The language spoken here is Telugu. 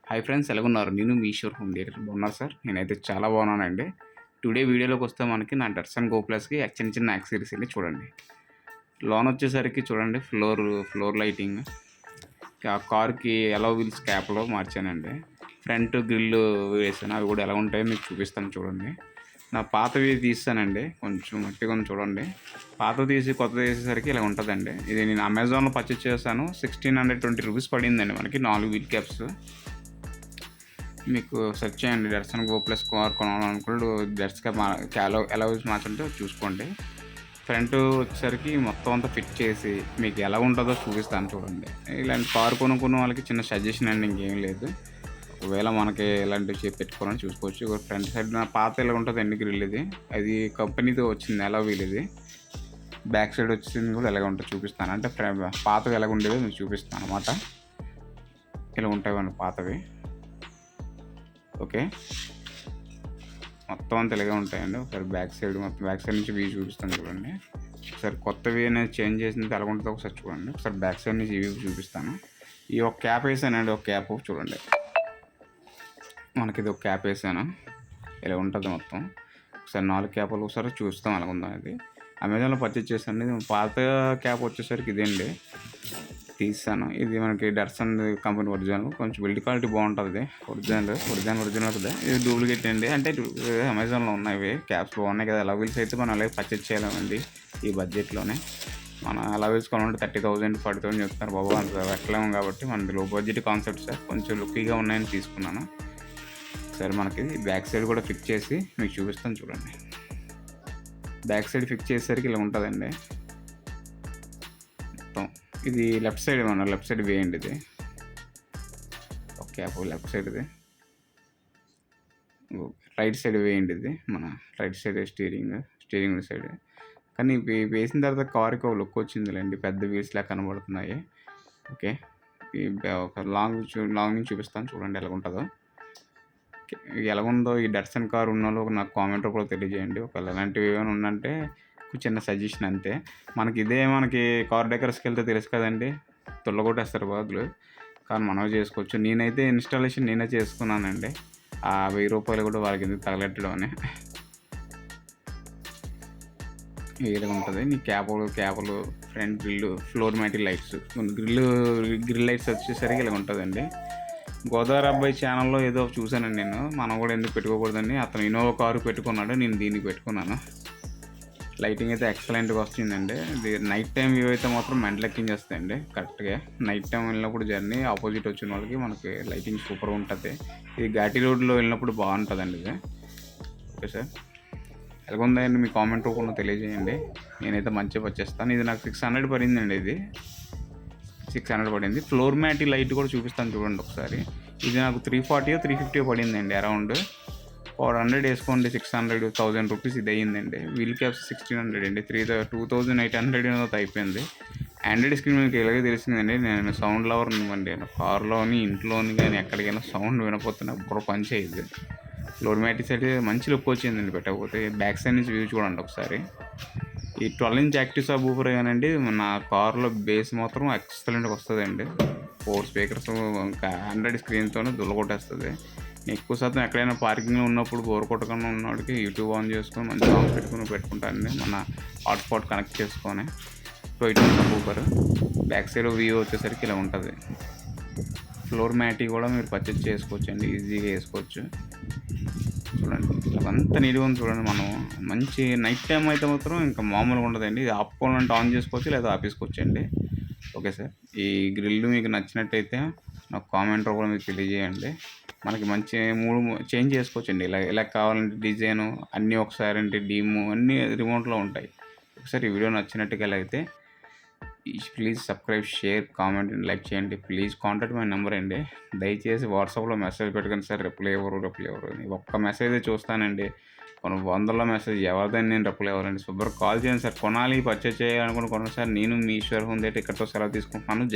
హాయ్ ఫ్రెండ్స్, ఎలాగున్నారు? నేను మీ ఈశ్వర్ హోమ్ థియేటర్. బాగున్నారు సార్? నేనైతే చాలా బాగున్నానండి. టుడే వీడియోలోకి వస్తే మనకి నా డట్సన్ గో ప్లస్‌కి చిన్న చిన్న యాక్సెసరీస్ అండి చూడండి. లోన్ వచ్చేసరికి చూడండి ఫ్లోర్ లైటింగ్, కార్‌కి అలో వీల్స్ క్యాప్‌లో మార్చానండి. ఫ్రంట్ గ్రిల్ వేసాను. అవి కూడా ఎలా ఉంటాయో మీకు చూపిస్తాను చూడండి. నా పాతవి తీసానండి, కొంచెం మట్టిగా ఉంది చూడండి. పాతవి తీసి కొత్తది వేసేసరికి ఇలా ఉంటుందండి. ఇది నేను అమెజాన్లో పర్చేస్ చేశాను. ₹1620 పడిందండి మనకి 4 వీల్ క్యాప్స్. మీకు సెర్చ్ చేయండి, డట్సన్ గో ప్లస్ కార్ కొనాలనుకుంటూ జస్ట్గా అలౌస్ మార్చుంటే చూసుకోండి. ఫ్రంట్ వచ్చేసరికి మొత్తం అంతా ఫిట్ చేసి మీకు ఎలా ఉంటుందో చూపిస్తాను చూడండి. ఇలాంటి కారు కొనుక్కున్న వాళ్ళకి చిన్న సజెషన్ అండి, ఇంకేం లేదు. ఒకవేళ మనకి ఇలాంటివి పెట్టుకోవాలని చూసుకోవచ్చు. ఫ్రంట్ సైడ్ నా పాత ఇలా ఉంటుందండి గ్రిల్. అది కంపెనీతో వచ్చింది ఎలా వీల్. ఇది బ్యాక్ సైడ్ వచ్చింది కూడా ఎలాగ ఉంటుంది చూపిస్తాను. అంటే పాతవి ఎలాగ ఉండేదో మీకు చూపిస్తాను అన్నమాట. ఇలా ఉంటాయి పాతవి. ఓకే, మొత్తం అంతా ఇలాగే ఉంటాయండి. ఒకసారి బ్యాక్ సైడ్ నుంచి వ్యూ చూపిస్తాను చూడండి. ఒకసారి కొత్తవి అనేది చేంజ్ చేసింది ఎలా ఉంటుందో ఒకసారి చూడండి. ఒకసారి బ్యాక్ సైడ్ నుంచి వ్యూ చూపిస్తాను. ఈ ఒక క్యాప్ వేసానండి, ఒక క్యాప్ చూడండి. మనకి ఇది ఒక క్యాప్ వేసాను, ఇలా ఉంటుంది మొత్తం. ఒకసారి 4 క్యాపులు ఒకసారి చూస్తాం ఎలా ఉందో. అది అమెజాన్లో పర్చేస్ చేశాను. పాత క్యాప్ వచ్చేసరికి ఇదండి, తీసాను. ఇది మనకి డట్సన్ కంపెనీ ఒరిజినల్, కొంచెం బిల్డ్ క్వాలిటీ బాగుంటుంది. ఒరిజినల్ కదా. ఇది డూప్లికేట్ అండి. అంటే అమెజాన్లో ఉన్నాయి క్యాప్స్, బాగున్నాయి కదా. అలవీల్స్ అయితే మనం అలాగే పర్చేస్ చేయాలండి ఈ బడ్జెట్లోనే. మన అలవీల్స్ కొనాలంటే 30,000 40,000 చెప్తున్నారు బాబు, అంత పెట్టలేము. కాబట్టి మనది లో బడ్జెట్ కాన్సెప్ట్ సార్, కొంచెం లుక్కీగా ఉన్నాయని తీసుకున్నాను. సరే, మనకి బ్యాక్ సైడ్ కూడా ఫిక్స్ చేసి మీకు చూపిస్తాను చూడండి. బ్యాక్ సైడ్ ఫిక్స్ చేసేసరికి ఇలా ఉంటుందండి మొత్తం. ఇది లెఫ్ట్ సైడ్ వేయండి. ఇది ఒక క్యాప్ లెఫ్ట్ సైడ్ది. రైట్ సైడ్ వేయండి. ఇది మన రైట్ సైడ్ స్టీరింగ్ సైడ్. కానీ వేసిన తర్వాత కార్కి ఒక లుక్ వచ్చిందిలేండి, పెద్ద వీల్స్ లాగా కనబడుతున్నాయి. ఓకే, ఒక లాంగ్ నుంచి చూపిస్తాను చూడండి ఎలా ఉంటుందో. ఎలా ఉందో ఈ డట్సన్ కార్ ఉన్న వాళ్ళు నాకు కామెంట్ కూడా తెలియజేయండి. ఒకవేళ ఎలాంటివి ఏమైనా ఉందంటే చిన్న సజెషన్ అంతే. మనకి కార్ డెకర్స్కి వెళ్తే తెలుసు కదండి, తొల్లగొట్టేస్తారు బాధలు. కానీ మనం చేసుకోవచ్చు. నేనైతే ఇన్స్టాలేషన్ నేనే చేసుకున్నానండి. ఆ ₹1000 కూడా వాళ్ళకి ఎందుకు తగలెట్టడం అని. ఇలా ఉంటుంది. నీ క్యాపులు front floor మ్యాటి lights, grill lights వచ్చేసరికి ఇలా ఉంటుందండి. గోదావరి అబ్బాయి ఛానల్లో ఏదో చూశానండి నేను, మనం కూడా ఎందుకు పెట్టుకోకూడదని. అతను ఇన్నోవా కారు పెట్టుకున్నాడు, నేను దీనికి పెట్టుకున్నాను. లైటింగ్ అయితే ఎక్సలెంట్గా వస్తుందండి. ఇది నైట్ టైం వ్యూ అయితే మాత్రం మెంటలెక్కించేస్తాయండి. కరెక్ట్గా నైట్ టైం వెళ్ళినప్పుడు జర్నీ ఆపోజిట్ వచ్చిన వాళ్ళకి మనకి లైటింగ్ సూపర్గా ఉంటుంది. ఇది ఘాటీ రోడ్లో వెళ్ళినప్పుడు బాగుంటుందండి ఇది. ఓకే సార్, ఎలాగుందండి మీ కామెంట్ రూపంలో తెలియజేయండి. నేనైతే మంచిగా వచ్చేస్తాను. ఇది నాకు 600 పడిందండి. ఇది 600 పడింది. ఫ్లోర్ మ్యాటి లైట్ కూడా చూపిస్తాను చూడండి ఒకసారి. ఇది నాకు 340 350 పడిందండి. అరౌండ్ 400 వేసుకోండి. 600 1000 రూపీస్ ఇది అయ్యిందండి. వీల్ క్యాప్స్ 1600 అండి. 2800 అయిపోయింది. ఆండ్రాయిడ్ స్క్రీన్ మీకు ఎలాగో తెలిసిందండి, నేను సౌండ్ లవర్ ఇవ్వండి. కార్లోని ఇంట్లోని కానీ ఎక్కడికైనా సౌండ్ వినపోతున్నా బుర్ర పని చేయదు. ఫ్లోర్ మ్యాటిక్స్ అయితే మంచి లుక్ వచ్చిందండి పెట్టకపోతే. బ్యాక్ సైడ్ నుంచి వ్యూ చూడండి ఒకసారి. ఈ 12 ఇంచ్ యాక్టివ్ సబ్ ఊఫర్ కానండి, నా కార్లో బేస్ మాత్రం ఎక్సలెంట్గా వస్తుందండి. 4 స్పీకర్స్, ఇంకా ఆండ్రాయిడ్ స్క్రీన్తోనే దుల్లగొట్టేస్తుంది. ఎక్కువ శాతం ఎక్కడైనా పార్కింగ్లో ఉన్నప్పుడు బోర్ కొట్టకుండా ఉన్నవాడికి యూట్యూబ్ ఆన్ చేసుకొని మంచి సాంగ్స్ పెట్టుకుంటానండి. మన హాట్స్పాట్ కనెక్ట్ చేసుకొని. 12 inch sub woofer. Back side view వచ్చేసరికి ఇలా ఉంటుంది. ఫ్లోర్ మ్యాటీ కూడా మీరు పర్చేస్ చేసుకోవచ్చు అండి, ఈజీగా వేసుకోవచ్చు. చూడండి అంతా నీట్గా ఉంది చూడండి. మనం మంచి నైట్ టైం అయితే మాత్రం ఇంకా మామూలుగా ఉండదండి. ఇది ఆపుకోవాలంటే ఆన్ చేసుకోవచ్చు, లేదా ఆపేసుకోవచ్చు అండి. ఓకే సార్, ఈ గ్రిల్ మీకు నచ్చినట్టయితే నాకు కామెంట్ రూపంలో మీకు తెలియజేయండి. మనకి మంచి 3 చేంజ్ చేసుకోవచ్చు అండి. ఇలా కావాలంటే డిజైను అన్నీ ఒకసారి అంటే డీము అన్నీ రిమోట్లో ఉంటాయి. ఒకసారి ఈ వీడియో నచ్చినట్టుగా అయితే please subscribe, share, comment and like చేయండి. ప్లీజ్ కాంటాక్ట్ మై నెంబర్ అండి. దయచేసి వాట్సాప్లో మెసేజ్ పెట్టకండి సార్. రిప్లై ఎవరు ఒక్క మెసేజ్ చూస్తానండి. కొన్ని వందల మెసేజ్ ఎవరిదని నేను రిప్లై ఎవరండి. శుభ్ర కాల్ చేయండి సార్. కొనాలి, పర్చేజ్ చేయాలనుకుని కొనండి సార్. నేను మీ ఈశ్వర్ హోమ్ థియేటర్ ఇక్కడితో సెలవు తీసుకుంటున్నాను.